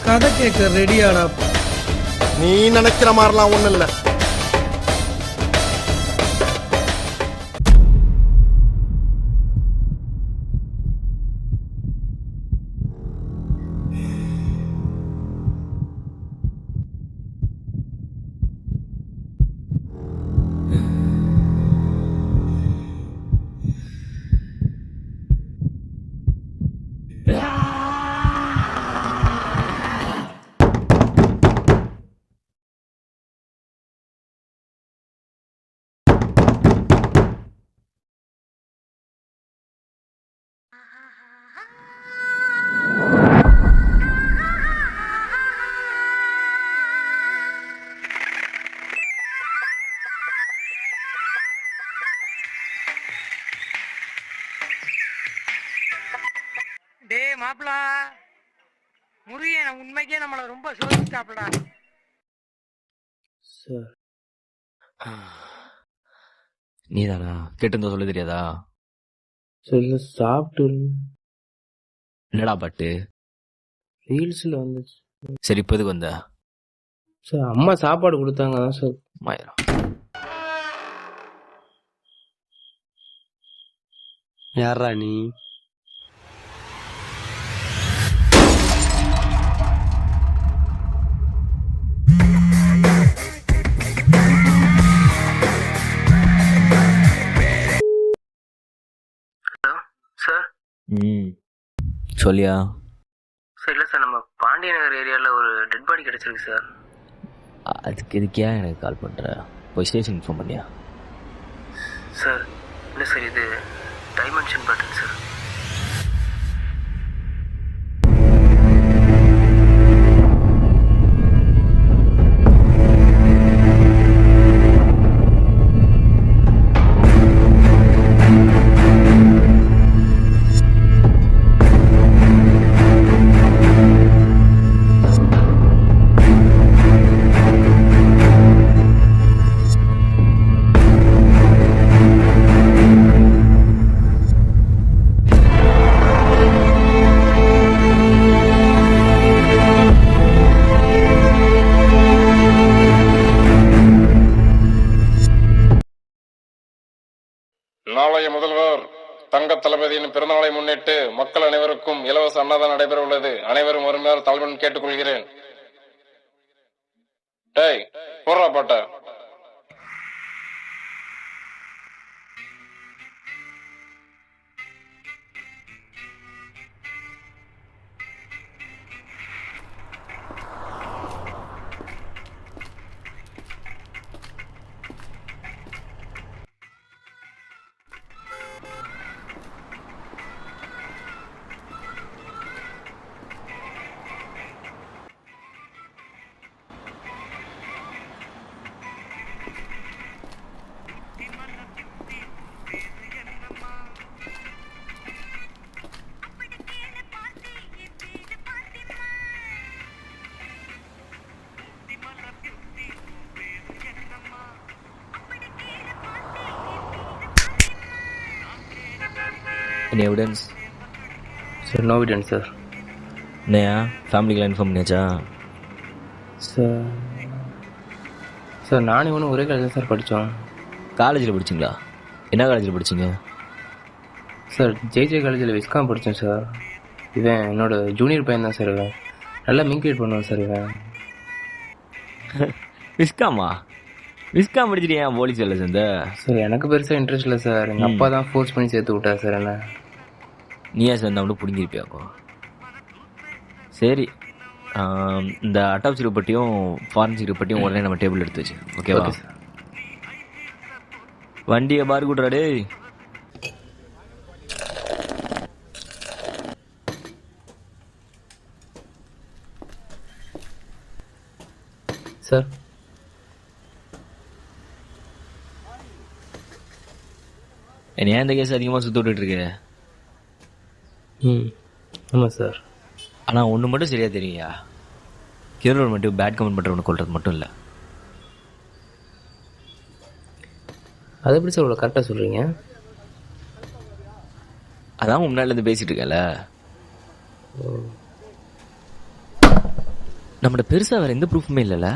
கதை கேட்க ரெடியாடா? நீ நினைக்கிற மாதிரிலாம் ஒண்ணும் இல்ல. டே மாப்பிளா, முருகன் உண்மைக்கே நம்மள ரொம்ப சோதிச்சாப்லடா. சார் நீதானா? கேட்டிருந்தா சொல்ல தெரியாதா? சார் இல்லை சாப்பிட்டு என்னடா பாட்டு? ரீல்ஸில் வந்துச்சு. சரி, இப்போ எதுக்கு வந்த? சார் அம்மா சாப்பாடு கொடுத்தாங்க தான் சார். மாயிரம். யாரா நீ? சார் சொல்லியா? சார் இல்லை சார், நம்ம பாண்டிய நகர் ஏரியாவில் ஒரு டெட் பாடி கிடச்சிருக்கு சார். அதுக்கு எதுக்கே எனக்கு கால் பண்ணுற? போய் ஸ்டேஷன் இன்ஃபார்ம் பண்ணியா? சார் இல்லை சார், இது டைமென்ஷன் பட்டன் சார். நாளைய முதல்வர் தங்க தளபதியின் பிறந்தநாளை முன்னிட்டு மக்கள் அனைவருக்கும் இலவச அன்னதானம் நடைபெற உள்ளது. அனைவரும் வருமாறு தாழ்வுடன் கேட்டுக்கொள்கிறேன். டேய் போடுறா பாட்ட. என்ன evidence? Sir no evidence sir. என்னையா ஃபேமிலிக்கெலாம் இன்ஃபார்ம் பண்ணியாச்சா? சார் சார் நானும் இவனும் ஒரே காலேஜ் சார் படித்தோம். காலேஜில் படிச்சிங்களா? என்ன காலேஜில் படிச்சிங்க? சார் ஜேஜே காலேஜில் விஸ்காம் படித்தேன் சார். இவன் என்னோட ஜூனியர் பையன் தான் சார். இவன் நல்லா மிங்கிரேட் பண்ணுவான் சார். இவன் விஸ்காமா? விஸ்காம் படிச்சுட்டு ஏன் போலீஸ் வேலை சேர்ந்த? சார் எனக்கு பெருசாக இன்ட்ரெஸ்ட் இல்லை சார். எங்கள் அப்பா தான் ஃபோர்ஸ் பண்ணி சேர்த்து விட்டார் சார் என்ன. நீ ஏன் சேர்ந்தா மட்டும் பிடிங்கிருப்பியாக்கோ? சரி, இந்த அட்டாப்சி ரிப்போர்ட்டையும் ஃபாரன்சிக் ரிப்போர்ட்டையும் உடனே நம்ம டேபிள் எடுத்து வச்சு ஓகேவா? Okay sir. வண்டியை பாரு கூட்டுறா டேய். சார் ஏன் இந்த கேஸ் அதிகமாக சுத்த விட்டுட்டு இருக்கு? ஆமாம் சார். ஆனால் ஒன்று மட்டும் சரியாக தெரியுயா, ஹீரோவில் மட்டும் பேட் கமெண்ட் பண்ணுறவனை கொள்வது மட்டும் இல்லை. அதை எப்படி சார் இவ்வளோ கரெக்டாக சொல்கிறீங்க? அதான் முன்னாடிலேருந்து பேசிகிட்டு இருக்கேன்ல. நம்மகிட்ட பெருசாக வேறு எந்த ப்ரூஃபுமே இல்லைல்ல.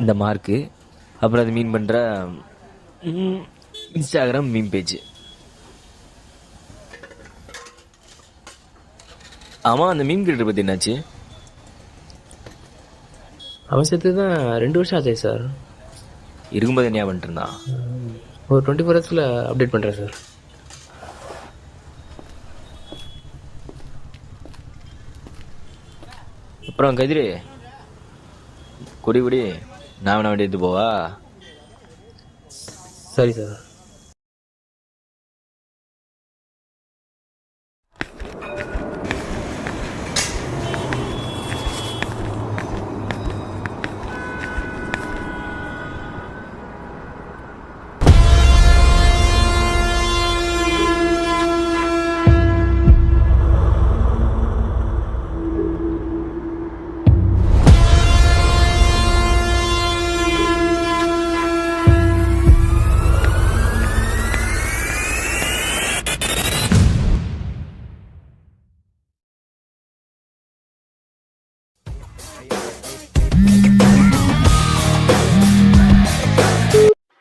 இந்த மார்க்கு, அப்புறம் அது மீன் பண்ணுற இன்ஸ்டாகிராம் மீன் பேஜ். ஆமாம், அந்த மீன் கிரியேட்டர் பற்றி என்னாச்சு? அவன் சேர்த்து தான் 2 வருஷம் ஆச்சு சார். இருக்கும்போது என்ன பண்ணிட்டு இருந்தான்? ஒரு 24 ஹவர்ஸில் அப்டேட் பண்ணுறேன் சார். அப்புறம் கதிரு, குடி நான் வேணா வண்டி எடுத்து போவா? சரி சார்.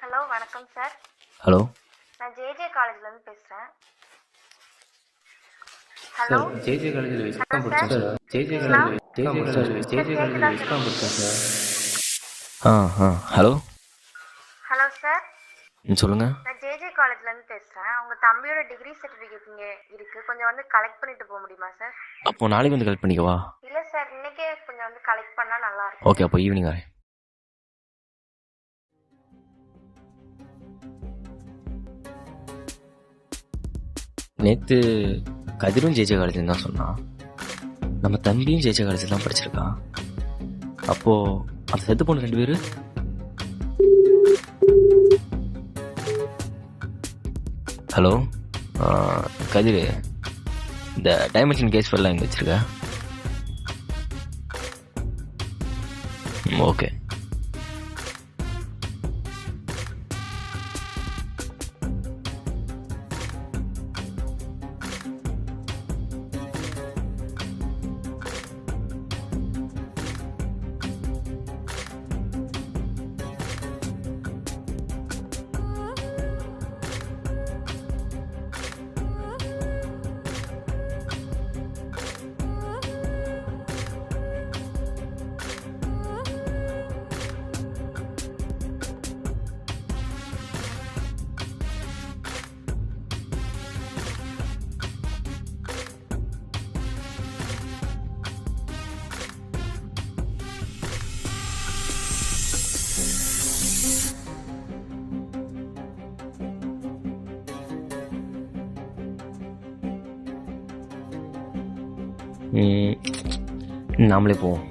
ஹலோ வணக்கம் சார். ஹலோ, நான் ஜேஜே காலேஜ்லேருந்து பேசுகிறேன். ஹலோ சார் ஜேஜே காலேஜில் விஸ்காம் படித்தேன் சார். ஜேஜே காலேஜில் விஸ்காம் படித்தேன் சார். ஹலோ. ஹலோ சார், சொல்லுங்கள். நான் ஜேஜே காலேஜ்லேருந்து பேசுகிறேன். உங்கள் தம்பியோட டிகிரி சர்டிஃபிகேட் இங்கே இருக்குது, கொஞ்சம் வந்து கலெக்ட் பண்ணிட்டு போக முடியுமா சார்? அப்போது நாளைக்கு வந்து கலெக்ட் பண்ணிக்கவா? இல்லை சார், இன்னைக்கே கொஞ்சம் வந்து கலெக்ட் பண்ணால் நல்லாயிருக்கும். ஓகே, அப்போ ஈவினிங் வரேன். நேற்று கதிரும் ஜேஜே காலேஜ்னு தான் சொன்னான். நம்ம தம்பியும் ஜேஜே காலேஜில் தான் படிச்சிருக்கான். அப்போது அந்த செத்து போன 2 பேர். ஹலோ கதிர், இந்த டைமென்ஷன் கேஸ் ஃபைல்லாம் எங்கே வச்சுருக்க? ஓகே. நாமளே போவோம்.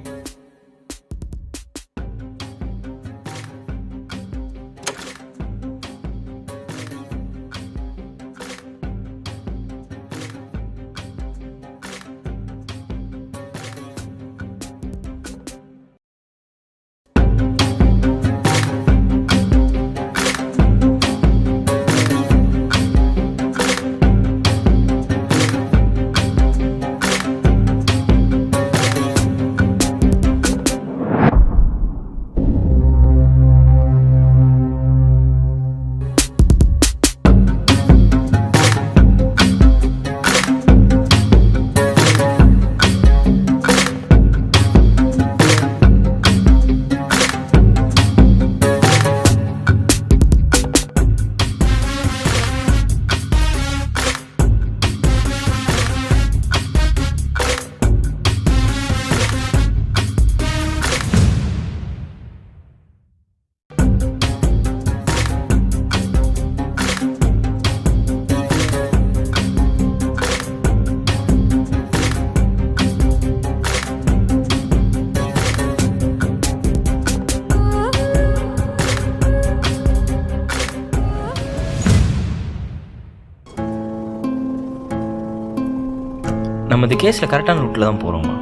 நம்ம இந்த கேஸில் கரெக்டான ரூட்டில் தான் போகிறோமா,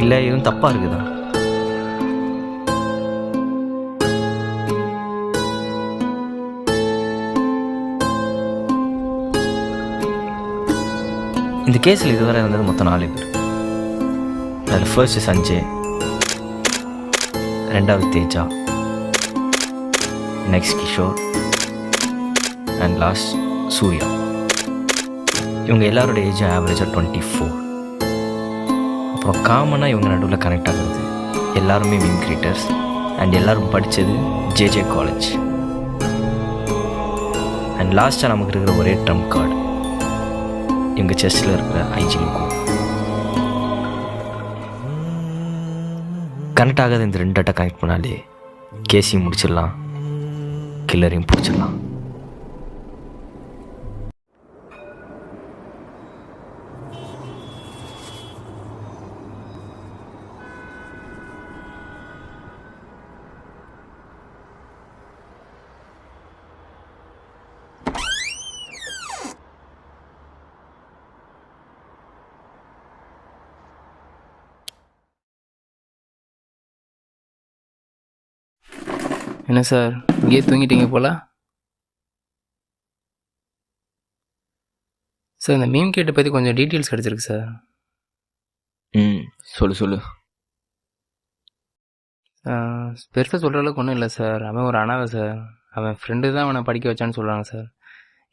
இல்லை எதுவும் தப்பாக இருக்குதா? இந்த கேஸில் இதுவரை இருந்தது மொத்தம் 4 பேர். அதில் ஃபர்ஸ்ட் சஞ்சய், ரெண்டாவது Teja, next Kishore and last Surya. இவங்க எல்லாரோட ஏஜும் ஆவரேஜாக 24. அப்புறம் காமனாக இவங்க நடுவில் கனெக்ட் ஆகுறது எல்லாருமே மீம் கிரியேட்டர்ஸ் அண்ட் எல்லோரும் படித்தது ஜேஜே காலேஜ். அண்ட் லாஸ்ட்டாக நமக்கு இருக்கிற ஒரே ட்ரம்ப் கார்டு இவங்க செஸ்டில் இருக்கிற ஐஜி லோகோ. கனெக்ட் ஆகாத இந்த 2 டேட்டா கனெக்ட் பண்ணாலே கேஸையும் முடிச்சிடலாம், கில்லரையும் பிடிச்சிடலாம். என்ன சார் இங்கேயே தூங்கிட்டீங்க போல? சார் இந்த மீம் கேட்டை பற்றி கொஞ்சம் டீட்டெயில்ஸ் கிடச்சிருக்கு சார். சொல்லு. பெருசாக சொல்கிற அளவுக்கு ஒன்றும் இல்லை சார். அவன் ஒரு அனாதை சார். அவன் ஃப்ரெண்டு தான் அவனை படிக்க வச்சான்னு சொல்கிறாங்க சார்.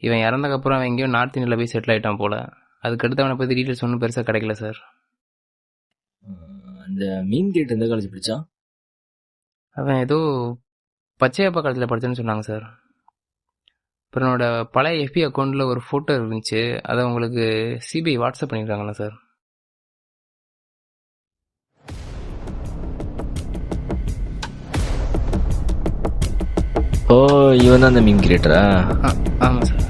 இவன் இறந்தக்கப்புறம் அவன் எங்கேயோ நார்த் இந்தியாவில் போய் செட்டில் ஆகிட்டான் போல். அதுக்கடுத்து அவனை பற்றி டீட்டெயில்ஸ் ஒன்றும் பெருசாக கிடைக்கல சார். அந்த மீன் கேட் எந்த காலேஜ் படித்தா? அவன் ஏதோ பச்சையப்பா காலத்தில் படித்தேன்னு சொன்னாங்க சார். அப்புறம் என்னோட பழைய எஃபி அக்கௌண்ட்டில் ஒரு ஃபோட்டோ இருந்துச்சு, அதை உங்களுக்கு சிபிஐ வாட்ஸ்அப் பண்ணியிருக்காங்களா சார்? ஓ, இவன் தான் அந்த மீம் கிரியேட்டரா? ஆமாம் சார்.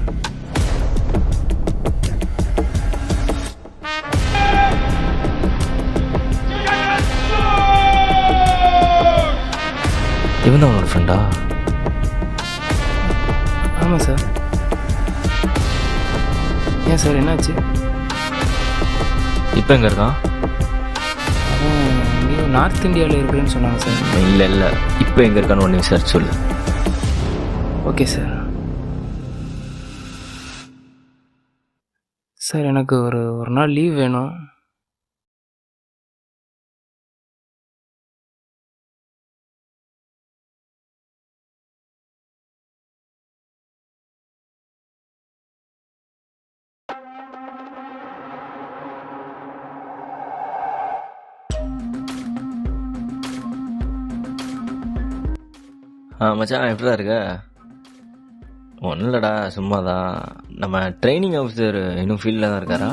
இவன் தான் அவனோட ஃப்ரெண்டா? ஆமாம் சார். ஏன் சார் என்னாச்சு? இப்போ எங்கே இருக்கான்? அவன் எங்கேயோ நார்த் இந்தியாவில் இருக்குன்னு சொன்னாங்க சார். இல்லை இப்போ எங்கே இருக்கான்னு ஒன்று விசாரிச்சு சொல்லு. Okay sir. சார் எனக்கு ஒரு நாள் லீவ் வேணும். மச்சான் எப்படிடா இருக்க? ஒன்றும் இல்லைடா, சும்மா தான். நம்ம ட்ரைனிங் ஆஃபீஸர் இன்னும் ஃபீல்டில் தான் இருக்காரா?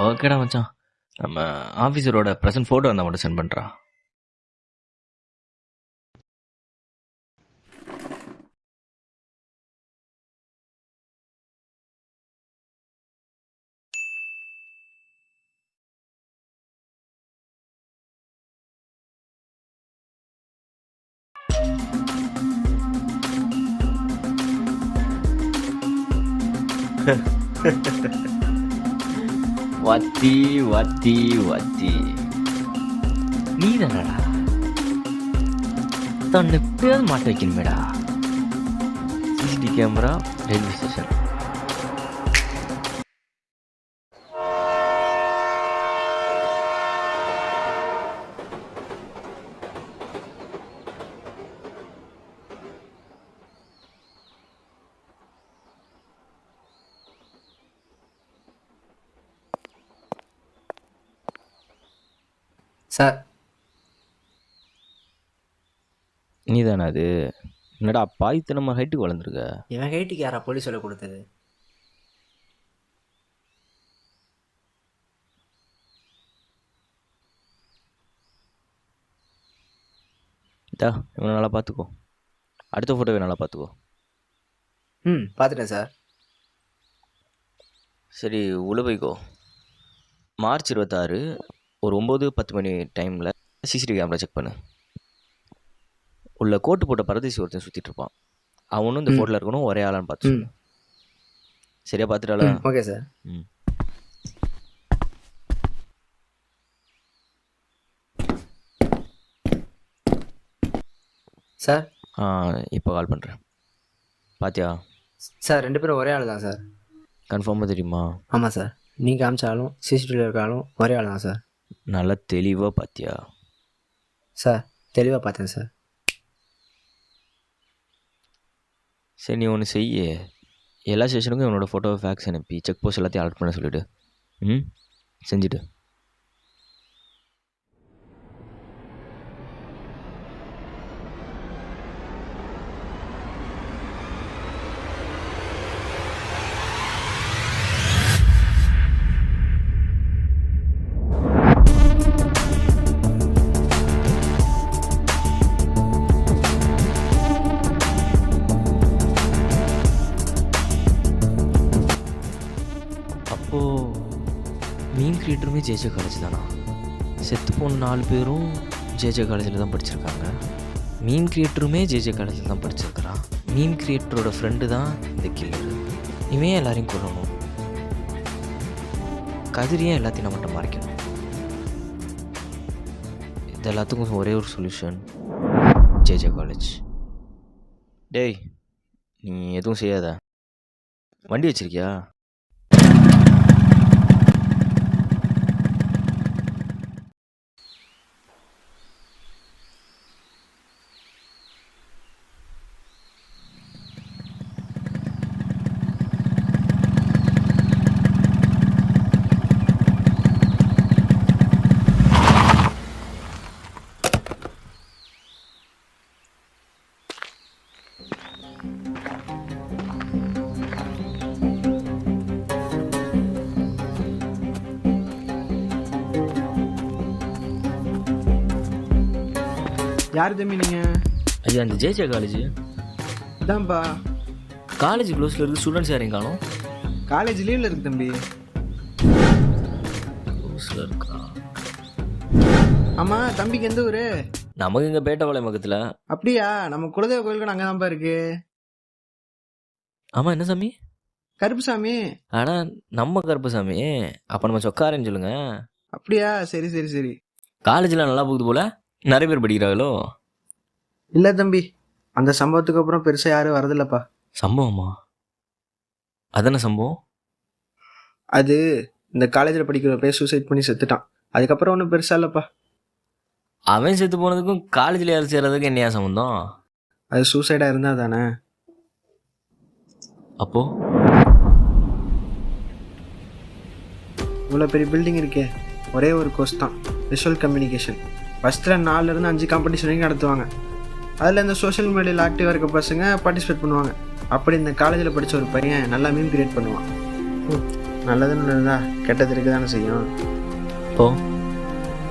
ஓகேடா மச்சான், நம்ம ஆஃபீஸரோட ப்ரெசன்ட் ஃபோட்டோ இருந்தால் மட்டும் சென்ட் பண்ணுறா. வத்தி வத்தி வத்தி நீ தானடா தன்னை எப்படியாவது மாட்ட வைக்கணுமேடா. CCTV camera railway station. Sir நீ தானே அது? என்னடா பாய்த்து நம்ம ஹைட்டுக்கு வளர்ந்துருக்க. இவன் ஹைட்டுக்கு யாரா போலீஸ் சொல்ல கொடுத்தது? இதா இவனை நல்லா பார்த்துக்கோ. அடுத்த ஃபோட்டோவை நல்லா பார்த்துக்கோ. பார்த்துட்டேன் சார். சரி உள்ள போய்க்கோ. மார்ச் 26 ஒரு 9-10 மணி டைமில் சிசிடிவி கேமரா செக் பண்ணு. உள்ள கோட்டு போட்ட பரதேசி ஒருத்தன் சுற்றிட்டு இருப்பான். அவனும் இந்த ஃபோட்டோவில் இருக்கணும், ஒரே ஆளான்னு பார்த்து சொல்லு. சரியா பார்த்துட்டாளா? Okay sir. சார் இப்போ கால் பண்ணுறேன். பாத்தியா? சார் 2 பேரும் ஒரே ஆள் தான் சார். கன்ஃபார்மாக தெரியுமா? ஆமாம் சார். நீங்கள் காமிச்சாலும் சிசிடிவியில் இருக்காலும் ஒரே ஆள் தான் சார். நல்லா தெளிவாக பாத்தியா? சார் தெளிவாக பார்த்தேன் சார். சரி, நீ ஒன்று செய்ய. எல்லா ஸ்டேஷனுக்கும் என்னோடய ஃபோட்டோவை ஃபேக்ஸ் அனுப்பி செக் போஸ்ட் எல்லாத்தையும் அலர்ட் பண்ண சொல்லிவிடு. செஞ்சுட்டு. மீன் கிரியேட்டருமே ஜேஜே காலேஜ் தானா? செத்து போன 4 பேரும் ஜேஜே காலேஜில் தான் படிச்சிருக்காங்க. மீன் கிரியேட்டருமே ஜேஜே காலேஜில் தான் படிச்சிருக்கிறான். மீன் கிரியேட்டரோட ஃப்ரெண்டு தான் இந்த கில்லரு. இவன் எல்லாரையும் கொல்லணும். கதிரியே எல்லாத்தையும் நம்மகிட்ட மறைக்கணும். இது எல்லாத்துக்கும் ஒரே ஒரு சொல்யூஷன், ஜேஜே காலேஜ். டேய், நீ எதுவும் செய்யாத. வண்டி வச்சிருக்கியா? யார் தம்பி நீங்கள்? ஐயா, அந்த ஜேஜே காலேஜ் இதான்ப்பா. காலேஜ் க்ளோஸில் இருக்குது. ஸ்டூடெண்ட்ஸ் யாரையும் காணும். காலேஜ் லீவில் இருக்கு தம்பி. க்ளோஸில் இருக்கா? ஆமாம், தம்பிக்கு எந்த ஊர்? நமக்கு இங்கே பேட்டபாளையம் பக்கத்தில். அப்படியா? நம்ம குலதெய்வ கோயிலுக்கு அங்கே தான்ப்பா இருக்கு. ஆமாம், என்ன சாமி? கருப்புசாமி. ஆனால் நம்ம கருப்புசாமி. அப்போ நம்ம சொக்காரன்னு சொல்லுங்க. அப்படியா? சரி சரி சரி. காலேஜில் நல்லா போகுது போல். நிறைய பேர் படிக்கிறாங்களோ? இல்லை தம்பி, அந்த சம்பவத்துக்கு அப்புறம் பெருசாக யாரும் வரதில்லப்பா. சம்பவமா? அதான சம்பவம்? அது இந்த காலேஜில் படிக்கிற போய் சூசைட் பண்ணி செத்துட்டான். அதுக்கப்புறம் ஒன்றும் பெருசாக இல்லைப்பா. அவன் செத்து போனதுக்கும் காலேஜில் யார் சேர்றதுக்கும் என்னையா சம்மந்தம்? அது சூசைடாக இருந்தால் தானே. அப்போது இவ்வளோ பெரிய பில்டிங் இருக்கே, ஒரே ஒரு கோர்ஸ் தான், விஷுவல் கம்யூனிகேஷன். ஃபஸ்ட்டில் 4 to 5 காம்படிஷன் வரைக்கும் நடத்துவாங்க. அதில் இந்த சோஷியல் மீடியாவில் ஆக்டிவாக இருக்க பசங்க பார்ட்டிசிபேட் பண்ணுவாங்க. அப்படி இந்த காலேஜில் படித்த ஒரு பையன் நல்லா மீம் கிரியேட் பண்ணுவான். நல்லதுன்னு இருந்தால் கெட்டது இருக்க தானே செய்யும். அப்போது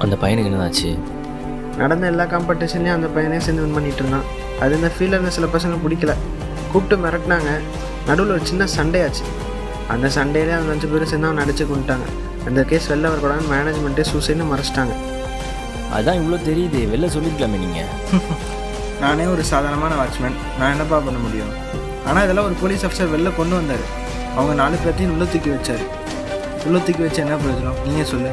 அந்த பையனுக்கு என்னதாச்சு? நடந்த எல்லா காம்படிஷன்லேயும் அந்த பையனே சேர்ந்து வின் பண்ணிகிட்டு இருந்தான். அது இந்த ஃபீல்டில் இருந்த சில பசங்க பிடிக்கல, கூப்பிட்டு மிரட்டினாங்க. நடுவில் ஒரு சின்ன சண்டே ஆச்சு. அந்த சண்டேலேயே அந்த 5 பேரும் சேர்ந்து அவன் அடிச்சு கொண்டுட்டாங்க. அந்த கேஸ் வெளில வரக்கூடாதுன்னு மேனேஜ்மெண்ட்டே சூசைட்னு மறைச்சிட்டாங்க. அதான் இவ்வளோ தெரியுது, வெளில சொல்லிக்கலாமே நீங்கள். நானே ஒரு சாதாரணமான வாட்ச்மேன், நான் என்னப்பா பண்ண முடியும்? ஆனால் இதெல்லாம் ஒரு போலீஸ் ஆஃபீஸர் வெளில கொண்டு வந்தார். அவங்க 4 பேர்த்தையும் உள்ளே தூக்கி வச்சார். உள்ளே தூக்கி வச்சு என்ன பிரயோஜனம் நீங்கள் சொல்லு?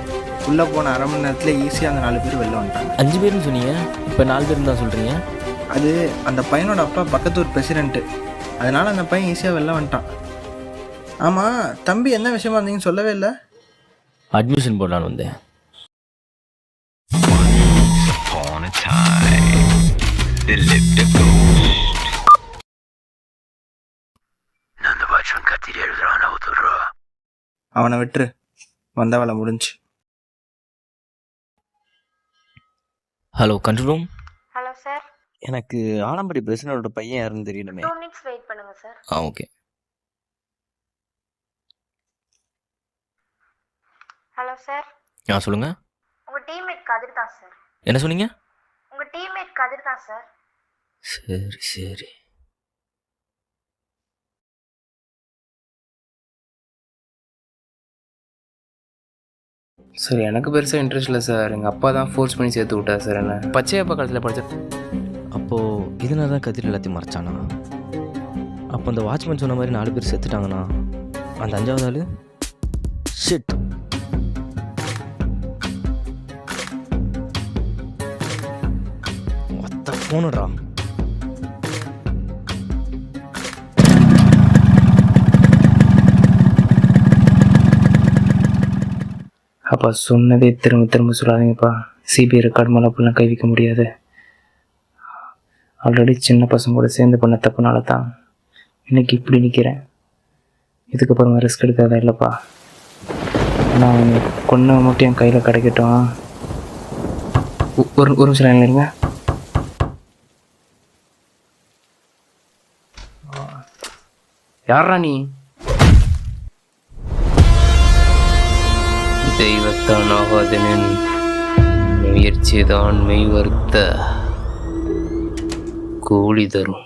உள்ளே போன அரை மணி நேரத்தில் ஈஸியாக அந்த 4 பேர் வெளில வந்துட்டாங்க. 5 பேர்னு சொன்னீங்க, இப்போ 4 பேர் தான் சொல்கிறீங்க. அது அந்த பையனோட அப்பா பக்கத்தூர் பிரசிடென்ட்டு, அதனால் அந்த பையன் ஈஸியாக வெளில வந்துட்டான். ஆமாம் தம்பி, என்ன விஷயமா இருந்தீங்கன்னு சொல்லவே இல்லை? அட்மிஷன் போடலான்னு வந்தேன். அவனை விட்டுரு, வந்த வேலை முடிஞ்சு. Hello, control room. Hello sir. எனக்கு ஆலம்படி பிரசிடனோட பையன் யாருன்னு தெரியணுமே. 2 minutes வெயிட் பண்ணுங்க சார். ஓகே. Hello sir. சொல்லுங்கள். உங்கள் டீம்மேட் கதிர் தான் சார். என்ன சொன்னீங்க? உங்கள் டீம்மேட் கதிர் தான் சார். சரி சரி. சார் எனக்கு பெருசாக இன்ட்ரெஸ்ட் இல்லை சார். எங்கள் அப்பா தான் ஃபோர்ஸ் பண்ணி சேர்த்து விட்டார் சார். என்ன பச்சையப்பா காலத்தில் படித்தேன். அப்போது இதனால தான் கதிர் எல்லாத்தையும் மறைச்சானா? அப்போ அந்த வாட்ச்மேன் சொன்ன மாதிரி 4 பேர் செத்துட்டாங்கண்ணா. அந்த 5வது ஆள் ஷிட். மொத்த ஃபோனுடா. அப்பா சொன்னதே திரும்ப திரும்ப சொல்லாதீங்கப்பா. சிபிஐ ரெக்கார்டு மேலே அப்படிலாம் கை வைக்க முடியாது. ஆல்ரெடி சின்ன பசங்க கூட சேர்ந்து பண்ண தப்புனால தான் இன்னைக்கு இப்படி நிற்கிறேன். இதுக்கப்புறமா ரிஸ்க் எடுக்காத இல்லைப்பா. ஆனால் அவங்க கொன்ன மட்டும் என் கையில் கிடைக்கட்டும். ஒரு நிமிஷம் லைன்ல இருங்க. யாரா நீ? தெய்வத்தான் ஆகாதனின் முயற்சிதான் மெய்வர்த்த கூலி தரும்.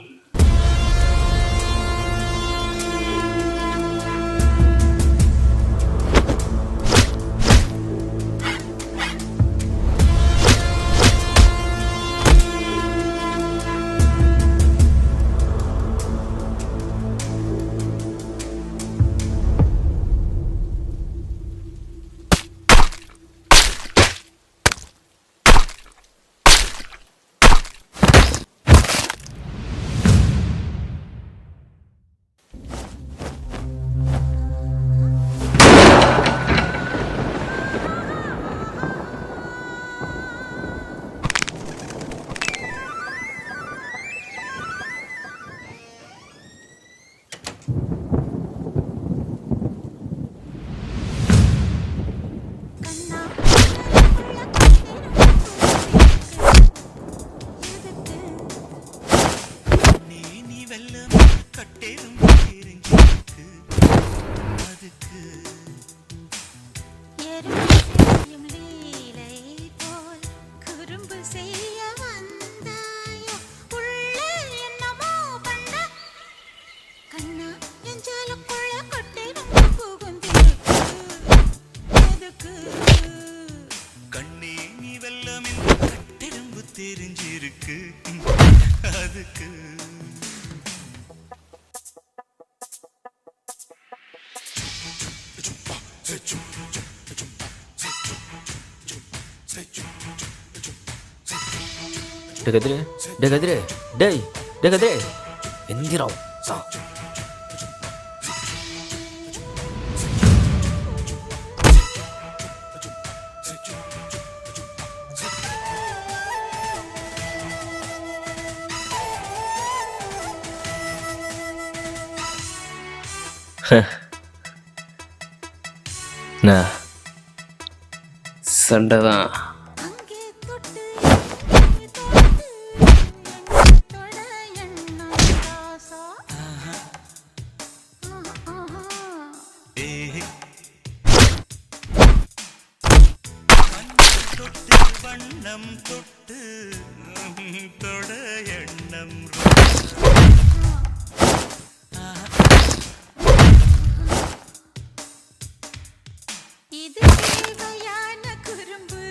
எந்திரம் சண்டை தான். இது தேவையான குறும்பு,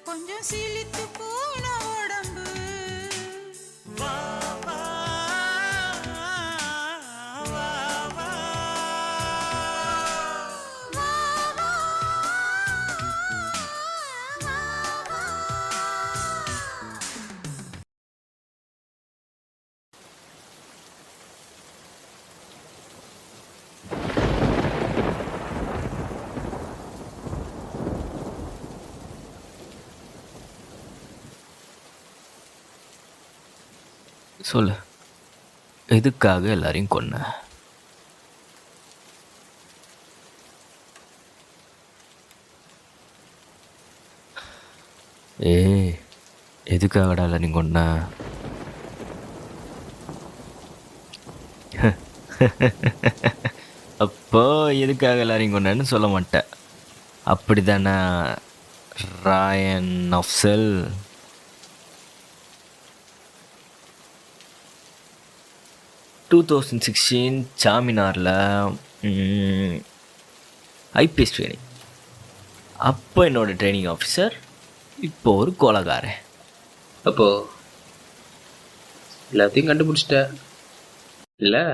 கொஞ்சம் சிலித்து போன உடம்பு. வா வா வா வா வா வா வா. சொல்லு, எதுக்காக எல்லாரையும் கொன்ன? எதுக்காகடா எல்லாரையும் கொன்ன? அப்போ எதுக்காக எல்லாரையும் கொண்டேன்னு சொல்ல மாட்டேன், அப்படிதானே ராயன் அஃப்சல்? டூ 2016 சாமினாரில் ஐபிஎஸ் ட்ரைனிங். அப்போ என்னோட ட்ரைனிங் ஆஃபீஸர், இப்போ ஒரு கொலைகாரன். அப்போ எல்லாத்தையும் கண்டுபிடிச்சிட்ட இல்லை?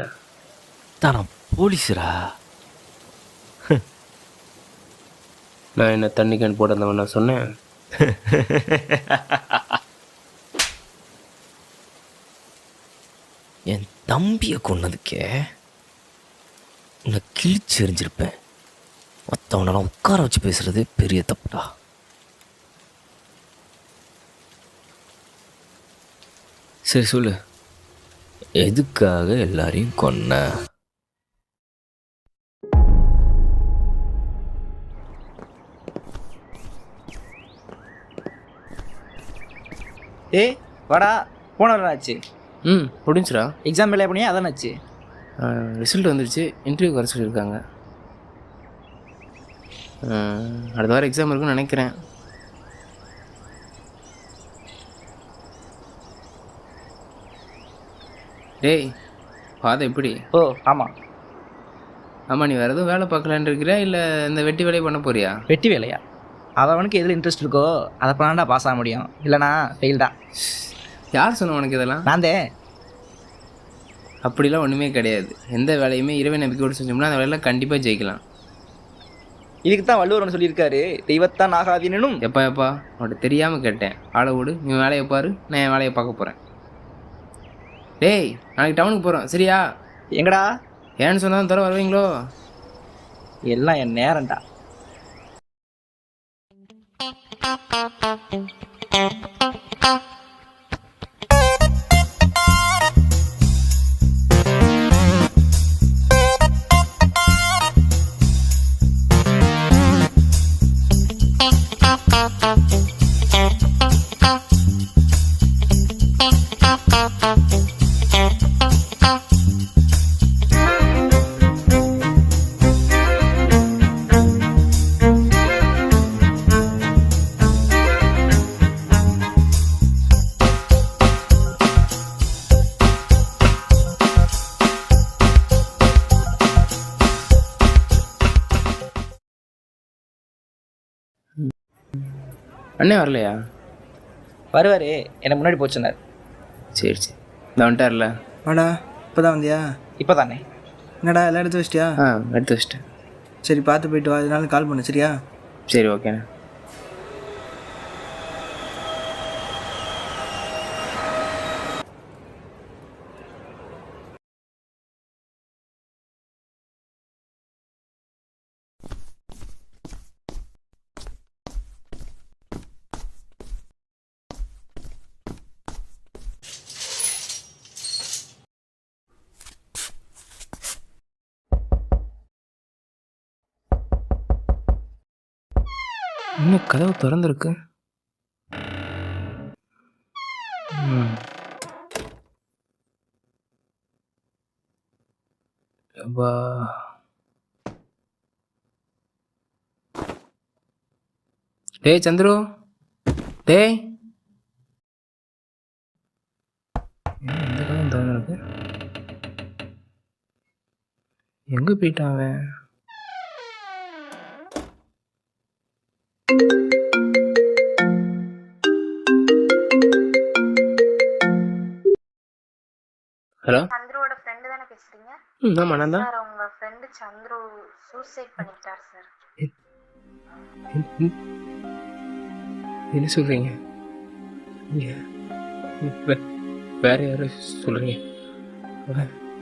தான் நான் போலீஸரா? நான் என்ன தண்ணி கேன் போட்டு வந்தவன் நான் சொன்னேன்? என் தம்பியை கொன்னதுக்கே உன்னை கிழிச்சு எறிஞ்சிருப்பேன். மற்றவனெல்லாம் உட்கார வச்சு பேசுறது பெரிய தப்புடா. சரி சொல்லு, எதுக்காக எல்லாரையும் கொன்ன? ஏய் வாடா, போன வரலாம் ஆச்சு. முடிஞ்சுடா. எக்ஸாம் வேலை பண்ணியா? அதான் ஆச்சு. ரிசல்ட் வந்துடுச்சு, இன்டர்வியூ வர சொல்லியிருக்காங்க. அடுத்த வாரம் எக்ஸாம் இருக்குன்னு நினைக்கிறேன். டேய் பாதை எப்படி? ஓ ஆமாம். ஆமாம், நீ வேறு எதுவும் வேலை பார்க்கலான்னு இருக்கிறியா இல்லை இந்த வெட்டி வேலையை பண்ண போறியா? வெட்டி வேலையா? அவனுக்கு எதில் இன்ட்ரெஸ்ட் இருக்கோ அதை பண்ணாண்டா பாஸ் ஆக முடியும், இல்லைனா ஃபெயில் தான். யார் சொன்ன உனக்கு இதெல்லாம்? நான் தே. அப்படிலாம் ஒன்றுமே கிடையாது. எந்த வேலையுமே இறைவன் நம்பிக்கையோடு செஞ்சோம்னா அந்த வேலையில் கண்டிப்பாக ஜெயிக்கலாம். இதுக்கு தான் வள்ளுவர் ஒன்று சொல்லியிருக்காரு, தெய்வத்தான் ஆகாதீனும். எப்பா உன்கிட்ட தெரியாமல் கேட்டேன். ஆளை விடு, நீ வேலையை பாரு, நான் என் வேலையை பார்க்க போகிறேன். டேய் நாளைக்கு டவுனுக்கு போகிறோம், சரியா? எங்கடா? ஏன்னு சொன்னாலும் தர வருவீங்களோ? எல்லாம் என் நேரம்டா. அண்ணே வரலையா? வருவார், என்னை முன்னாடி போச்சுனார். சரி இந்த வந்துட்டார்ல. வாடா, இப்போ தான் வந்தியா? இப்போ தானே. என்னடா எல்லாம் எடுத்து வச்சிட்டியா? எடுத்து வச்சிட்டேன். சரி பார்த்து போயிட்டு வா, அதனால கால் பண்ணு, சரியா? சரி ஓகேண்ணே. இன்னும் கதவு திறந்துருக்கு. டேய் சந்துரு, டேய் இந்த கதவு திறந்துருக்கு. எங்க போயிட்டான் அவன்? ஹலோ, சந்துருவோட ஃப்ரெண்டு தானே பேசுறீங்க? ஆமாம் நான் தான். சார் உங்க ஃப்ரெண்டு சந்துரு சூசைட் பண்ணிட்டார் சார். என்ன சொல்றீங்க? வேற யாரும் சொல்றீங்க?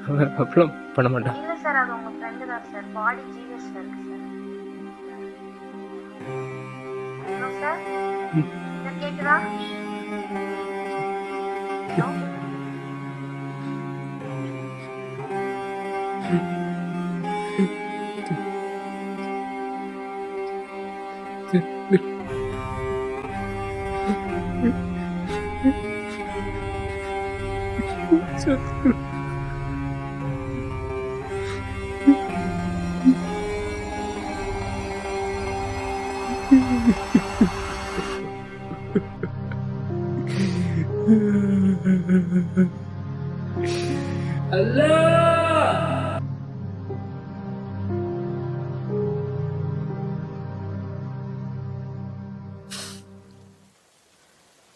அவன் அப்படிலாம் பண்ண மாட்டான். இல்ல சார், அது உங்க ஃப்ரெண்டு தான் சார். பாடி ஜிஎஸ்ல இருக்கு சார். ஹலோ சார், சார் கேக்குதா? ஹலோ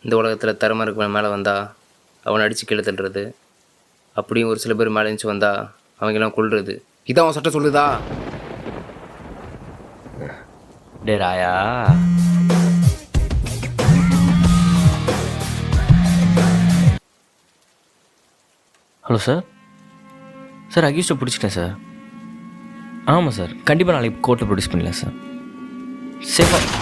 இந்த உலகத்தில் திறமை இருக்கிற மேலே வந்தால் அவனை அடித்து கீழே தள்ளுறது, அப்படியும் ஒரு சில பேர் மேலே இருந்துச்சு வந்தால் அவங்கெல்லாம் கொள்வது. இதான் அவன் சட்டம் சொல்லுதா? டே ராயா, ஹலோ சார். சார் அக்யூஸ்டை பிடிச்சிட்டேன் சார். ஆமாம் சார், கண்டிப்பாக நாளைக்கு கோர்ட்டில் ப்ரொடியூஸ் பண்ணலாம் சார். சேஃபாக.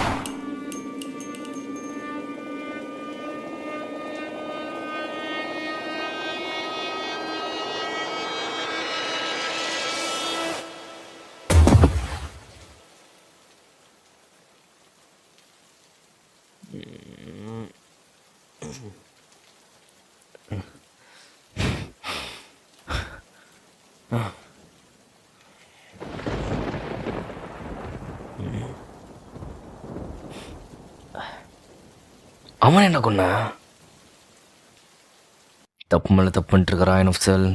அவன் என்ன கொன்னா? தப்பு மேலே தப்புன்ட்டு இருக்கிறான் அஃப்சல்.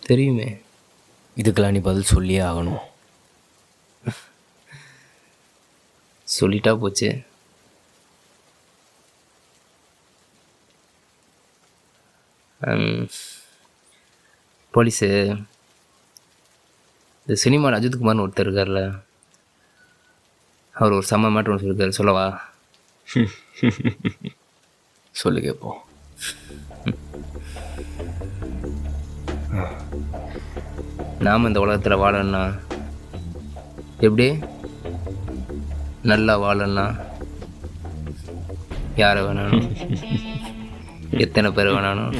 தெரியுமே. இதுக்கெல்லாம் நீ பதில் சொல்லியே ஆகணும். சொல்லிட்டா போச்சு. போலீஸு இந்த சினிமாவில் அஜித்குமார்னு ஒருத்தர் இருக்கார்ல, அவர் ஒரு செம்ம மேட்ரு ஒன்று சொல்லியிருக்காரு, சொல்லவா? சொல்லு கேட்போம். நாம் இந்த உலகத்தில் வாழணும்னா எப்படி? நல்லா வாழணும்னா யாரை வேணாலும் எத்தனை பேர் வேணாலும்